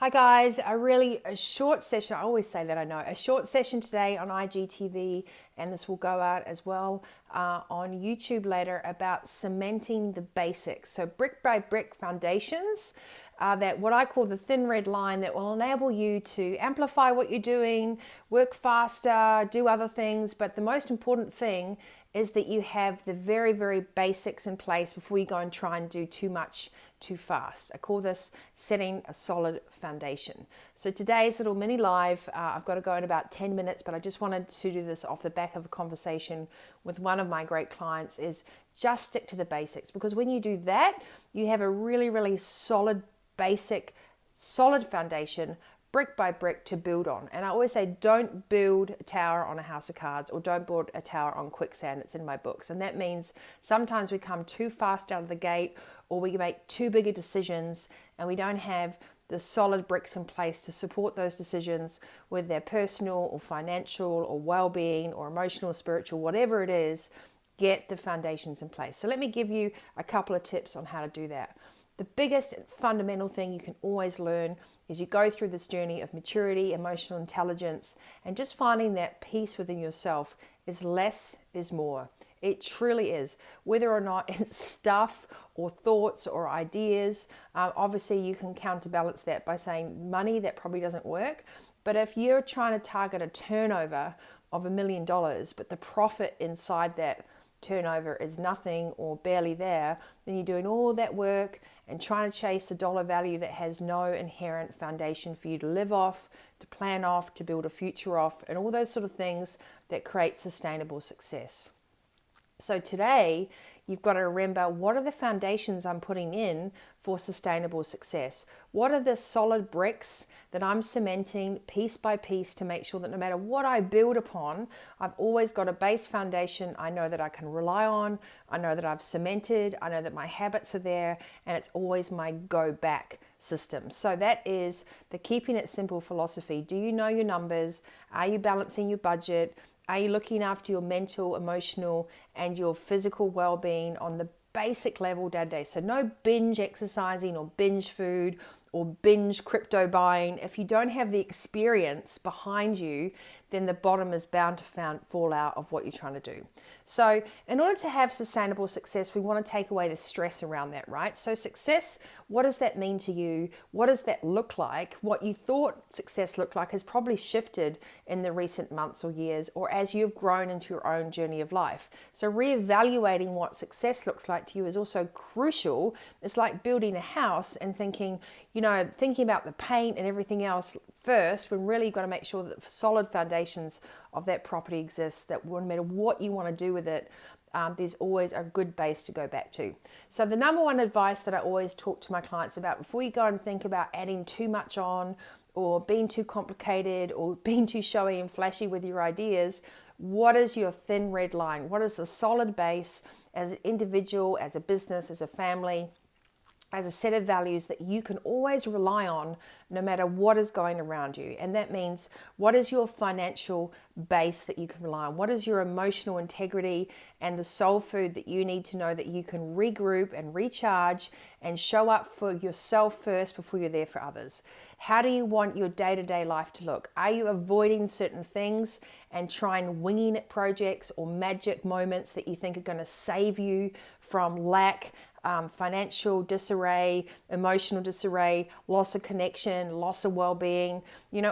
Hi guys, a short session, I always say that I know, a short session today on IGTV, and this will go out as well on YouTube later, about cementing the basics. So brick by brick foundations, that what I call the thin red line that will enable you to amplify what you're doing, work faster, do other things, but the most important thing is that you have the very, very basics in place before you go and try and do too much too fast. I call this setting a solid foundation. So today's little mini live, I've got to go in about 10 minutes, but I just wanted to do this off the back of a conversation with one of my great clients, is just stick to the basics, because when you do that, you have a really, really solid solid foundation, brick by brick, to build on. And I always say, don't build a tower on a house of cards, or don't build a tower on quicksand. It's in my books. And that means sometimes we come too fast out of the gate, or we make too big a decisions, and we don't have the solid bricks in place to support those decisions, whether they're personal or financial or well-being or emotional, spiritual, whatever it is. Get the foundations in place. So let me give you a couple of tips on how to do that. The biggest fundamental thing you can always learn is you go through this journey of maturity, emotional intelligence, and just finding that peace within yourself is less is more. It truly is. Whether or not it's stuff or thoughts or ideas, obviously you can counterbalance that by saying money, that probably doesn't work. But if you're trying to target a turnover of $1 million, but the profit inside that turnover is nothing or barely there, then you're doing all that work and trying to chase a dollar value that has no inherent foundation for you to live off, to plan off, to build a future off, and all those sort of things that create sustainable success. So today, you've got to remember, what are the foundations I'm putting in for sustainable success? What are the solid bricks that I'm cementing piece by piece to make sure that no matter what I build upon, I've always got a base foundation I know that I can rely on, I know that I've cemented, I know that my habits are there, and it's always my go back system. So that is the keeping it simple philosophy. Do you know your numbers? Are you balancing your budget? Are you looking after your mental, emotional, and your physical well-being on the basic level day to day? So no binge exercising or binge food or binge crypto buying. If you don't have the experience behind you, then the bottom is bound to fall out of what you're trying to do. So in order to have sustainable success, we want to take away the stress around that, right? So success, what does that mean to you? What does that look like? What you thought success looked like has probably shifted in the recent months or years, or as you've grown into your own journey of life. So reevaluating what success looks like to you is also crucial. It's like building a house and thinking about the paint and everything else first, when really you've got to make sure that the solid foundations of that property exist, that no matter what you want to do with it, there's always a good base to go back to. So the number one advice that I always talk to my clients about before you go and think about adding too much on, or being too complicated, or being too showy and flashy with your ideas, what is your thin red line? What is the solid base as an individual, as a business, as a family, as a set of values that you can always rely on no matter what is going around you? And that means, what is your financial base that you can rely on? What is your emotional integrity and the soul food that you need to know that you can regroup and recharge and show up for yourself first before you're there for others? How do you want your day-to-day life to look? Are you avoiding certain things and trying winging it projects or magic moments that you think are going to save you from lack, financial disarray, emotional disarray, loss of connection, loss of well-being,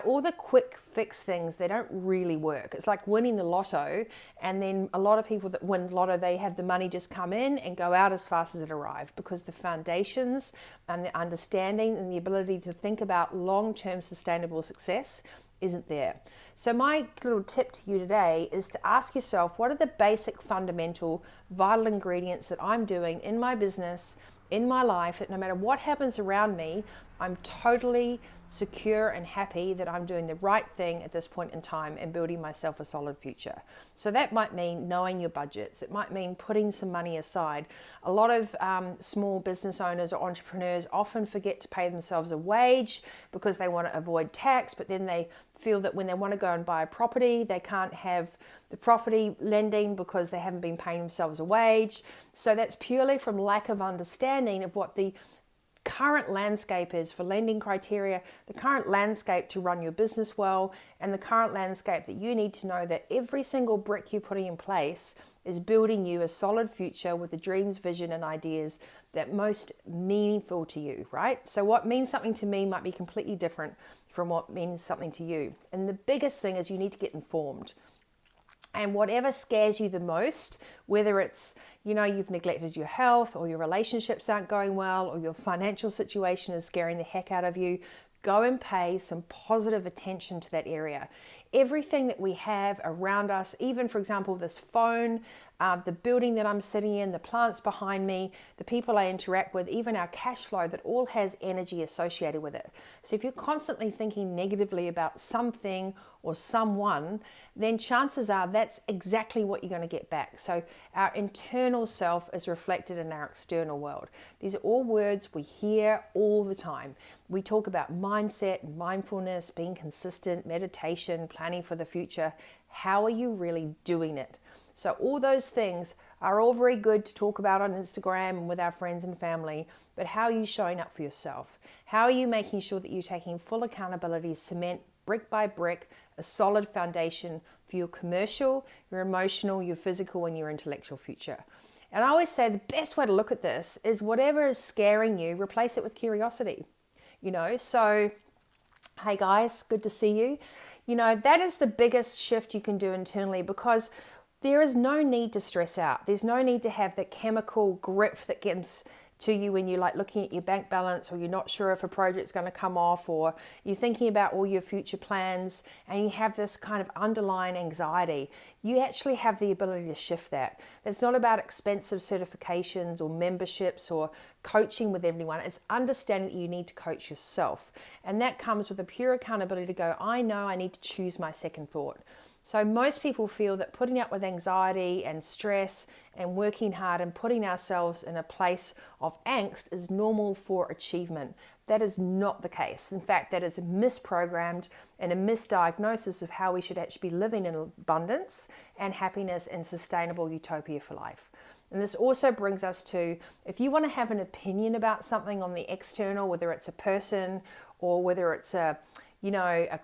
all the quick fix things? They don't really work. It's like winning the lotto, and then a lot of people that win lotto, they have the money just come in and go out as fast as it arrived, because the foundations and the understanding and the ability to think about long-term sustainable success isn't there. So my little tip to you today is to ask yourself, what are the basic, fundamental, vital ingredients that I'm doing in my business, in my life, that no matter what happens around me, I'm totally secure and happy that I'm doing the right thing at this point in time and building myself a solid future. So that might mean knowing your budgets. It might mean putting some money aside. A lot of small business owners or entrepreneurs often forget to pay themselves a wage because they want to avoid tax, but then they feel that when they want to go and buy a property, they can't have the property lending because they haven't been paying themselves a wage. So that's purely from lack of understanding of what the current landscape is for lending criteria, the current landscape to run your business well, and the current landscape that you need to know that every single brick you're putting in place is building you a solid future with the dreams, vision, and ideas that most meaningful to you, right? So what means something to me might be completely different from what means something to you. And the biggest thing is you need to get informed. And whatever scares you the most, whether it's, you've neglected your health, or your relationships aren't going well, or your financial situation is scaring the heck out of you, go and pay some positive attention to that area. Everything that we have around us, even for example, this phone, the building that I'm sitting in, the plants behind me, the people I interact with, even our cash flow, that all has energy associated with it. So if you're constantly thinking negatively about something or someone, then chances are that's exactly what you're going to get back. So our internal self is reflected in our external world. These are all words we hear all the time. We talk about mindset, mindfulness, being consistent, meditation, planning for the future. How are you really doing it? So all those things are all very good to talk about on Instagram and with our friends and family, but how are you showing up for yourself? How are you making sure that you're taking full accountability, cement brick by brick, a solid foundation for your commercial, your emotional, your physical, and your intellectual future? And I always say the best way to look at this is whatever is scaring you, replace it with curiosity. So hey guys, good to see you. That is the biggest shift you can do internally, because there is no need to stress out. There's no need to have that chemical grip that gets to you when you're like looking at your bank balance, or you're not sure if a project's going to come off, or you're thinking about all your future plans and you have this kind of underlying anxiety. You actually have the ability to shift that. It's not about expensive certifications or memberships or coaching with everyone. It's understanding that you need to coach yourself. And that comes with a pure accountability to go, I know I need to choose my second thought. So most people feel that putting up with anxiety and stress and working hard and putting ourselves in a place of angst is normal for achievement. That is not the case. In fact, that is misprogrammed and a misdiagnosis of how we should actually be living in abundance and happiness and sustainable utopia for life. And this also brings us to, if you want to have an opinion about something on the external, whether it's a person or whether it's a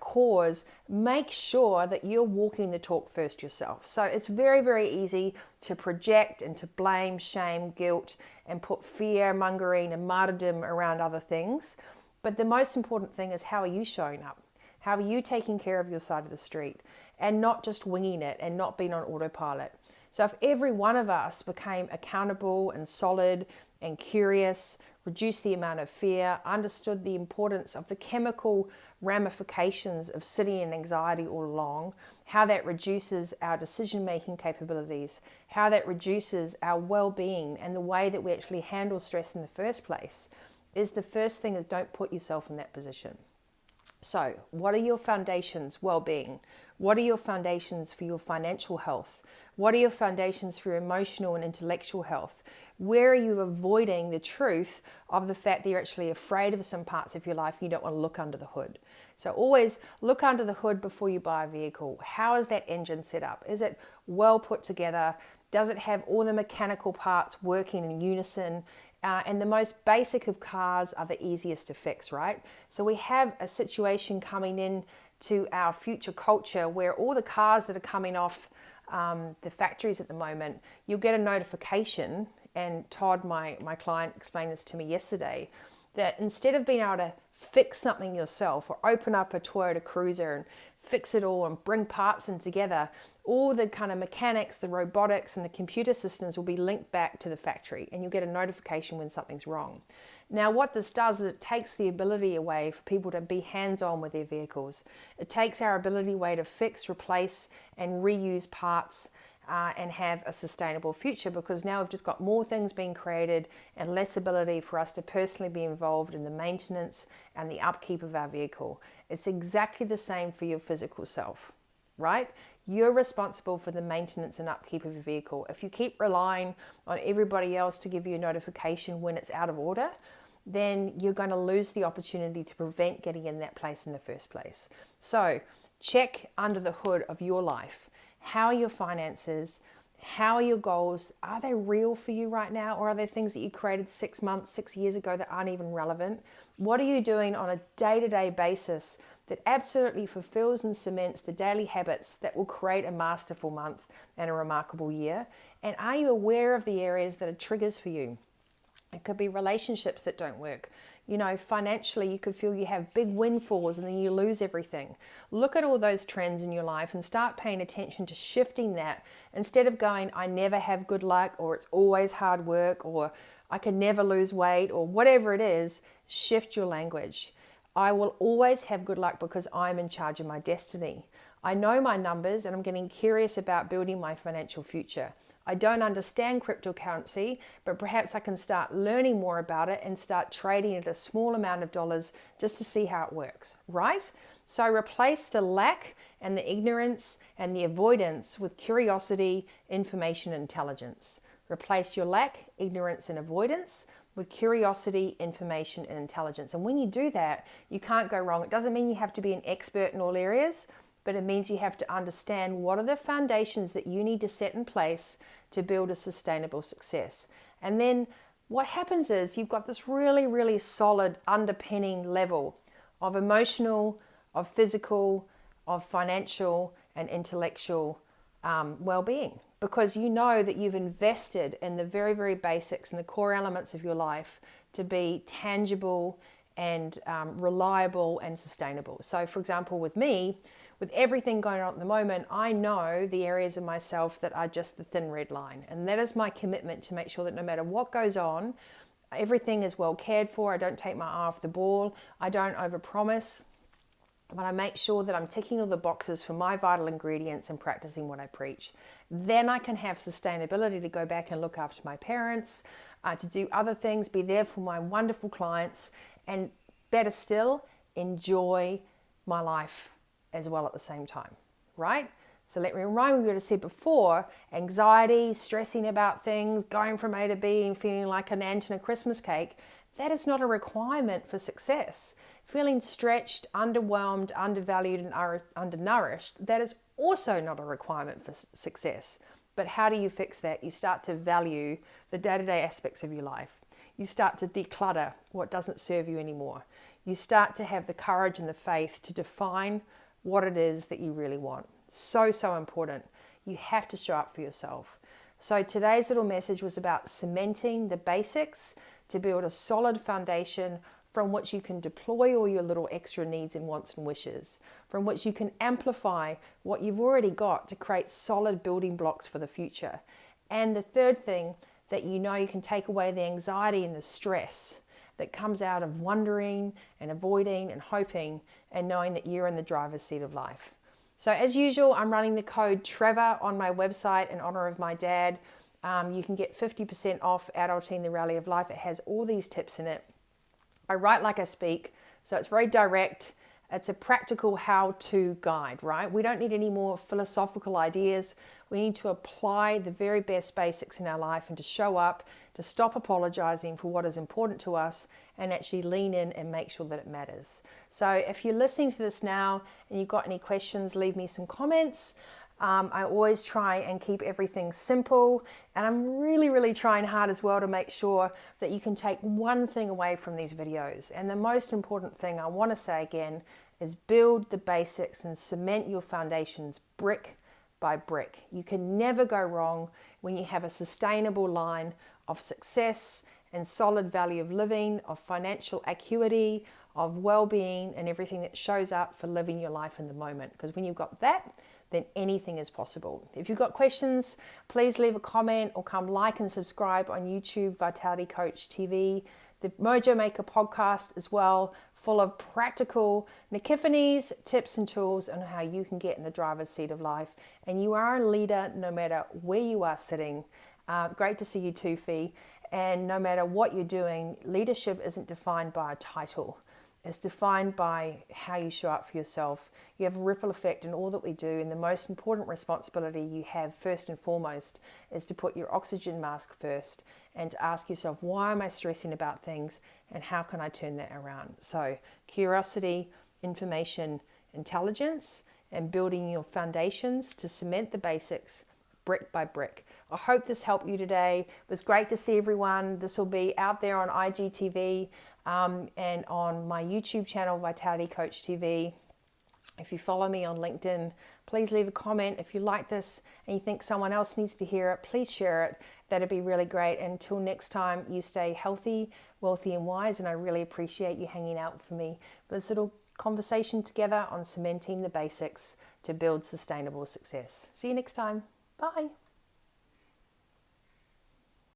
cause, make sure that you're walking the talk first yourself. So it's very, very easy to project and to blame, shame, guilt, and put fear mongering and martyrdom around other things. But the most important thing is, how are you showing up? How are you taking care of your side of the street and not just winging it and not being on autopilot? So if every one of us became accountable and solid and curious, reduced the amount of fear, understood the importance of the chemical ramifications of sitting in anxiety all along, how that reduces our decision-making capabilities, how that reduces our well-being and the way that we actually handle stress in the first place, is the first thing is don't put yourself in that position. So what are your foundations? Well-being. What are your foundations for your financial health? What are your foundations for your emotional and intellectual health? Where are you avoiding the truth of the fact that you're actually afraid of some parts of your life? You don't want to look under the hood. So always look under the hood before you buy a vehicle. How is that engine set up? Is it well put together? Does it have all the mechanical parts working in unison? And the most basic of cars are the easiest to fix, right? So we have a situation coming in to our future culture where all the cars that are coming off the factories at the moment, you'll get a notification, and Todd, my client, explained this to me yesterday, that instead of being able to fix something yourself or open up a Toyota Cruiser and fix it all and bring parts in together, all the kind of mechanics, the robotics and the computer systems will be linked back to the factory, and you'll get a notification when something's wrong. Now what this does is it takes the ability away for people to be hands-on with their vehicles. It takes our ability away to fix, replace and reuse parts and have a sustainable future, because now we've just got more things being created and less ability for us to personally be involved in the maintenance and the upkeep of our vehicle. It's exactly the same for your physical self, right? You're responsible for the maintenance and upkeep of your vehicle. If you keep relying on everybody else to give you a notification when it's out of order, then you're going to lose the opportunity to prevent getting in that place in the first place. So check under the hood of your life. How are your finances? How are your goals? Are they real for you right now? Or are they things that you created 6 months, 6 years ago that aren't even relevant? What are you doing on a day-to-day basis that absolutely fulfills and cements the daily habits that will create a masterful month and a remarkable year? And are you aware of the areas that are triggers for you? It could be relationships that don't work. You know, financially, you could feel you have big windfalls and then you lose everything. Look at all those trends in your life and start paying attention to shifting that. Instead of going, I never have good luck, or it's always hard work, or I can never lose weight, or whatever it is, shift your language. I will always have good luck because I'm in charge of my destiny. I know my numbers and I'm getting curious about building my financial future. I don't understand cryptocurrency, but perhaps I can start learning more about it and start trading at a small amount of dollars just to see how it works, right? So replace the lack and the ignorance and the avoidance with curiosity, information, and intelligence. Replace your lack, ignorance, and avoidance with curiosity, information, and intelligence. And when you do that, you can't go wrong. It doesn't mean you have to be an expert in all areas, but it means you have to understand what are the foundations that you need to set in place to build a sustainable success. And then what happens is you've got this really, really solid underpinning level of emotional, of physical, of financial, and intellectual well-being, because you know that you've invested in the very, very basics and the core elements of your life to be tangible and reliable and sustainable. So for example, with me, with everything going on at the moment, I know the areas of myself that are just the thin red line. And that is my commitment to make sure that no matter what goes on, everything is well cared for. I don't take my eye off the ball. I don't overpromise, but I make sure that I'm ticking all the boxes for my vital ingredients and practicing what I preach. Then I can have sustainability to go back and look after my parents, to do other things, be there for my wonderful clients, and better still, enjoy my life as well at the same time, right? So let me remind you what I said before: anxiety, stressing about things, going from A to B and feeling like an ant in a Christmas cake, that is not a requirement for success. Feeling stretched, underwhelmed, undervalued, and undernourished, that is also not a requirement for success. But how do you fix that? You start to value the day-to-day aspects of your life. You start to declutter what doesn't serve you anymore. You start to have the courage and the faith to define what it is that you really want. So, so important. You have to show up for yourself. So today's little message was about cementing the basics to build a solid foundation from which you can deploy all your little extra needs and wants and wishes, from which you can amplify what you've already got to create solid building blocks for the future. And the third thing, that you know you can take away the anxiety and the stress that comes out of wondering and avoiding and hoping, and knowing that you're in the driver's seat of life. So as usual, I'm running the code Trevor on my website in honor of my dad. You can get 50% off Adulting the Rally of Life. It has all these tips in it. I write like I speak, so it's very direct. It's a practical how-to guide, right? We don't need any more philosophical ideas. We need to apply the very best basics in our life and to show up, to stop apologizing for what is important to us and actually lean in and make sure that it matters. So if you're listening to this now and you've got any questions, leave me some comments. I always try and keep everything simple, and I'm really, really trying hard as well to make sure that you can take one thing away from these videos. And the most important thing I want to say again is build the basics and cement your foundations brick by brick. You can never go wrong when you have a sustainable line of success and solid value of living, of financial acuity, of well-being, and everything that shows up for living your life in the moment. Because when you've got that, then anything is possible. If you've got questions, please leave a comment or come like and subscribe on YouTube, Vitality Coach TV, the Mojo Maker podcast as well, full of practical Nikkiphanies, tips and tools on how you can get in the driver's seat of life. And you are a leader no matter where you are sitting. Great to see you too, Fee. And no matter what you're doing, leadership isn't defined by a title. It's defined by how you show up for yourself. You have a ripple effect in all that we do, and the most important responsibility you have first and foremost is to put your oxygen mask first and to ask yourself, why am I stressing about things and how can I turn that around? So curiosity, information, intelligence, and building your foundations to cement the basics brick by brick. I hope this helped you today. It was great to see everyone. This will be out there on IGTV and on my YouTube channel, Vitality Coach TV. If you follow me on LinkedIn, please leave a comment. If you like this and you think someone else needs to hear it, please share it. That'd be really great. Until next time, you stay healthy, wealthy, and wise. And I really appreciate you hanging out for me for this little conversation together on cementing the basics to build sustainable success. See you next time. Bye.